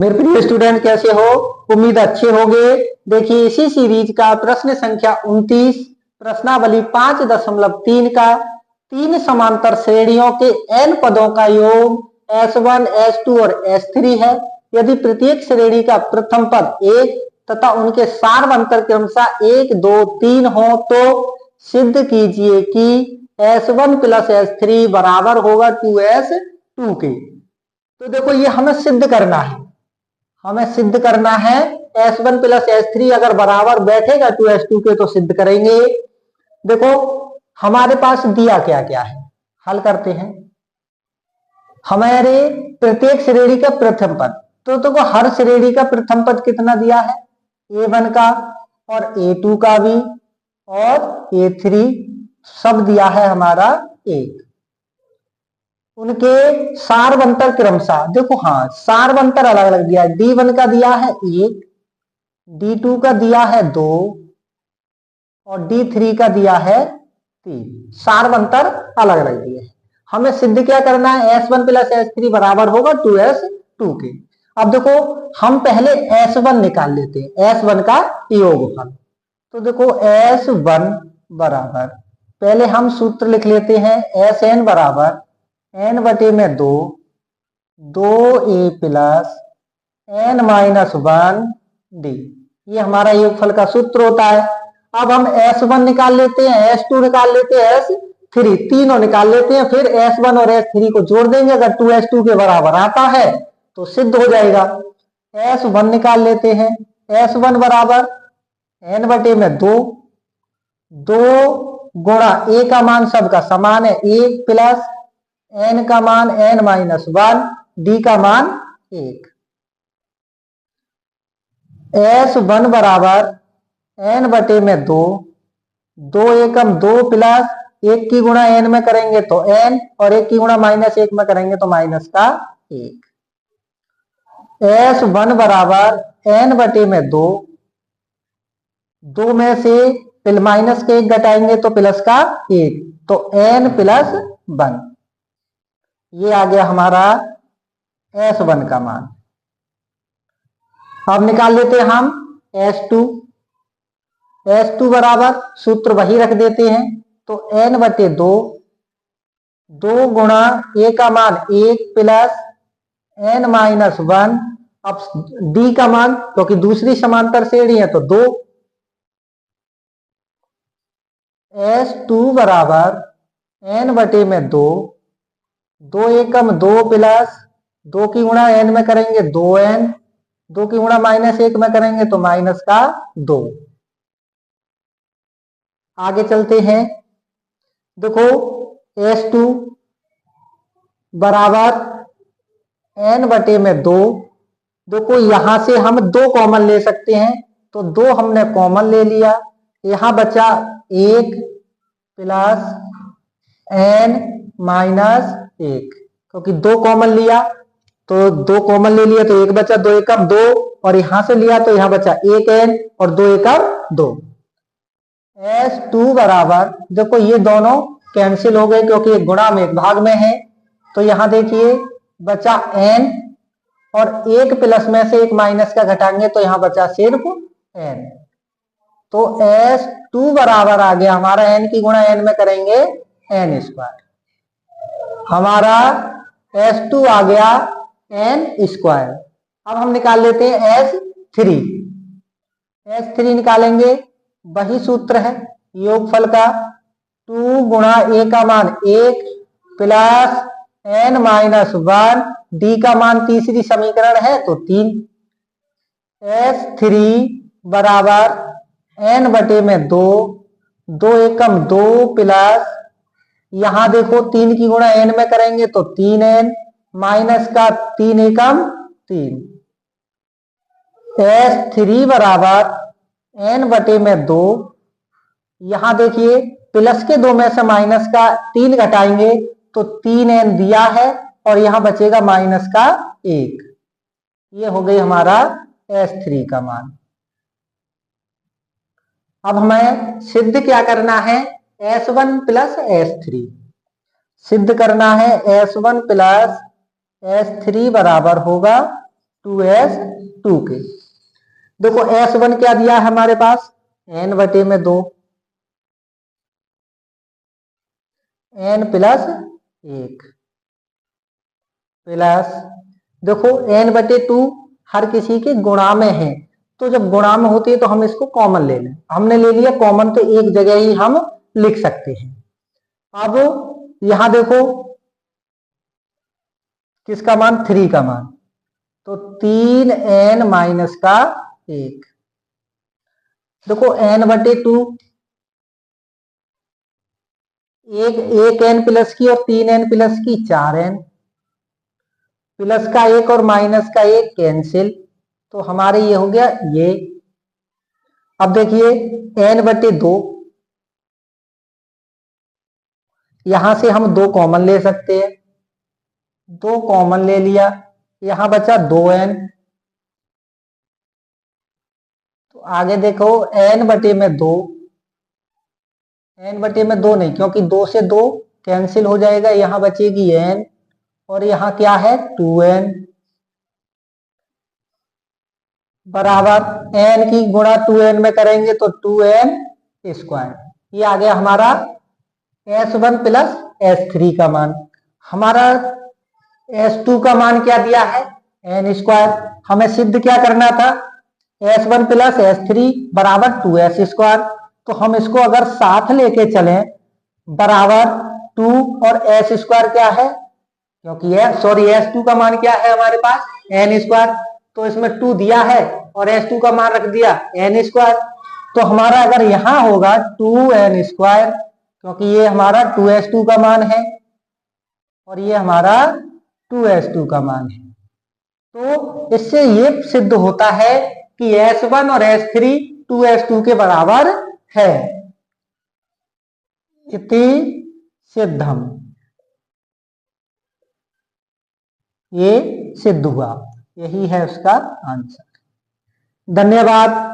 मेरे प्रिय स्टूडेंट कैसे हो? उम्मीद अच्छे होंगे। देखिए इसी सीरीज का प्रश्न संख्या 29 प्रश्नावली 5.3 का तीन समांतर श्रेणियों के n पदों का योग S1, S2 और S3 है। यदि प्रत्येक श्रेणी का प्रथम पद 1 तथा उनके सार्वंतर क्रमशः 1, 2, 3 हो तो सिद्ध कीजिए कि S1 प्लस S3 बराबर होगा 2S2 के। तो देखो ये हमें सिद्ध करना है। S1 प्लस S3 अगर बराबर बैठेगा 2S2 के तो सिद्ध करेंगे। देखो हमारे पास दिया क्या क्या है, हल करते हैं। हमारे प्रत्येक श्रेणी का प्रथम पद, तो देखो हर श्रेणी का प्रथम पद कितना दिया है, A1 का और A2 का भी और A3 सब दिया है हमारा 1। उनके सार्वंतर क्रमशः देखो, हाँ सार्वंतर अलग अलग दिया है। D1 का दिया है 1, D2 का दिया है 2 और D3 का दिया है 3। सार्वंतर अलग अलग दिए हैं। हमें सिद्ध क्या करना है, S1 प्लस S3 बराबर होगा 2S2 के। अब देखो हम पहले S1 निकाल लेते हैं, S1 का योगफल। तो देखो S1 बराबर, पहले हम सूत्र लिख लेते हैं, Sn बराबर n बटे में 2, 2a plus n minus 1d, ये हमारा योगफल का सूत्र होता है। अब हम S1 निकाल लेते हैं, S2 निकाल लेते हैं, S3 तीनों निकाल लेते हैं, फिर S1 और S3 को जोड़ देंगे। अगर 2S2 के बराबर आता है तो सिद्ध हो जाएगा। S1 निकाल लेते हैं, S1 बराबर n बटे में 2, 2 गुणा a का मान सबका समान है 1 प्लस n का मान n माइनस 1, d का मान 1। S1 बराबर n बटे में 2, 2 एकम 2 प्लस 1 की गुणा n में करेंगे तो n और 1 की गुणा माइनस 1 में करेंगे तो माइनस का 1। S1 बराबर n बटे में 2, 2 में से माइनस के 1 घटाएंगे तो प्लस का 1, तो n प्लस 1। ये आ गया हमारा S1 का मान। अब निकाल लेते हैं हम S2। S2 बराबर सूत्र वही रख देते हैं, तो n बटे 2, 2 गुणा a का मान 1 प्लस n माइनस 1। अब d का मान, क्योंकि दूसरी समांतर श्रेणी है तो 2। S2 बराबर n बटे में 2, 2 एकम 2 प्लस 2 की गुणा n में करेंगे 2n, 2 की गुणा माइनस 1 में करेंगे तो माइनस का 2। आगे चलते हैं। देखो S2 बराबर n बटे में 2, देखो यहां से हम 2 कॉमन ले सकते हैं, तो 2 हमने कॉमन ले लिया। यहां बचा 1 प्लस n माइनस 1, क्योंकि 2 कॉमन लिया तो 2 कॉमन ले लिया तो 1 बचा, 2 एकम 2 और यहां से लिया तो यहां बचा 1n और 2 एकम 2। S2 बराबर, देखो ये दोनों कैंसिल हो गए क्योंकि एक गुणा में एक भाग में है, तो यहां देखिए बचा n और 1 प्लस में से 1 माइनस का घटाएंगे तो यहां बचा सिर्फ n। तो S2 बराबर आ गया हमारा, n की गुणा n में करेंगे n स्क्वायर। हमारा S2 आ गया n स्क्वायर। अब हम निकाल लेते हैं S3। S3 निकालेंगे, वही सूत्र है योगफल का, 2 गुणा a का मान 1 प्लस n माइनस 1, d का मान तीसरी समीकरण है तो 3। S3 बराबर n बटे में 2, 2 एकम 2 प्लस, यहां देखो 3 की गुणा n में करेंगे तो 3n माइनस का 3 एकम 3। S3 बराबर n बटे में 2, यहां देखिए प्लस के 2 में से माइनस का 3 घटाएंगे तो 3n दिया है और यहां बचेगा माइनस का 1। ये हो गई हमारा S3 का मान। अब हमें सिद्ध क्या करना है, S1 प्लस S3 सिद्ध करना है। S1 प्लस S3 बराबर होगा 2s2k। देखो s1 क्या दिया है हमारे पास, n/2 n+1 प्लस, देखो n/2 हर किसी के गुणा में है, तो जब गुणा में होती है तो हम इसको कॉमन ले लें। हमने ले लिया कॉमन, तो एक जगह ही हम लिख सकते हैं। अब यहां देखो किसका मान, 3 का मान, तो 3n-1। देखो n/2 एक n प्लस की और 3n प्लस की 4n, प्लस का 1 और माइनस का 1 कैंसिल, तो हमारे ये हो गया ये। अब देखिए n/2, यहां से हम 2 कॉमन ले सकते हैं, 2 कॉमन ले लिया, यहां बचा 2n। तो आगे देखो n/2, n/2 नहीं, क्योंकि 2 से 2 कैंसिल हो जाएगा, यहां बचेगी n और यहां क्या है 2n बराबर n की गुणा 2n में करेंगे तो 2n²। ये आ गया हमारा s1 प्लस s3 का मान। हमारा s2 का मान क्या दिया है, n²। हमें सिद्ध क्या करना था, s1 प्लस s3 बराबर 2s²। तो हम इसको अगर साथ लेके चलें, बराबर 2 और s² क्या है, क्योंकि s2 का मान क्या है हमारे पास n², तो इसमें 2 दिया है और s2 का मान रख दिया n²। तो हमारा अगर यहां होगा 2n², क्योंकि ये हमारा 2s2 का मान है और ये हमारा 2s2 का मान है। तो इससे ये सिद्ध होता है कि s1 और s3 2s2 के बराबर है। इति सिद्धम, ये सिद्ध हुआ, यही है उसका आंसर। धन्यवाद।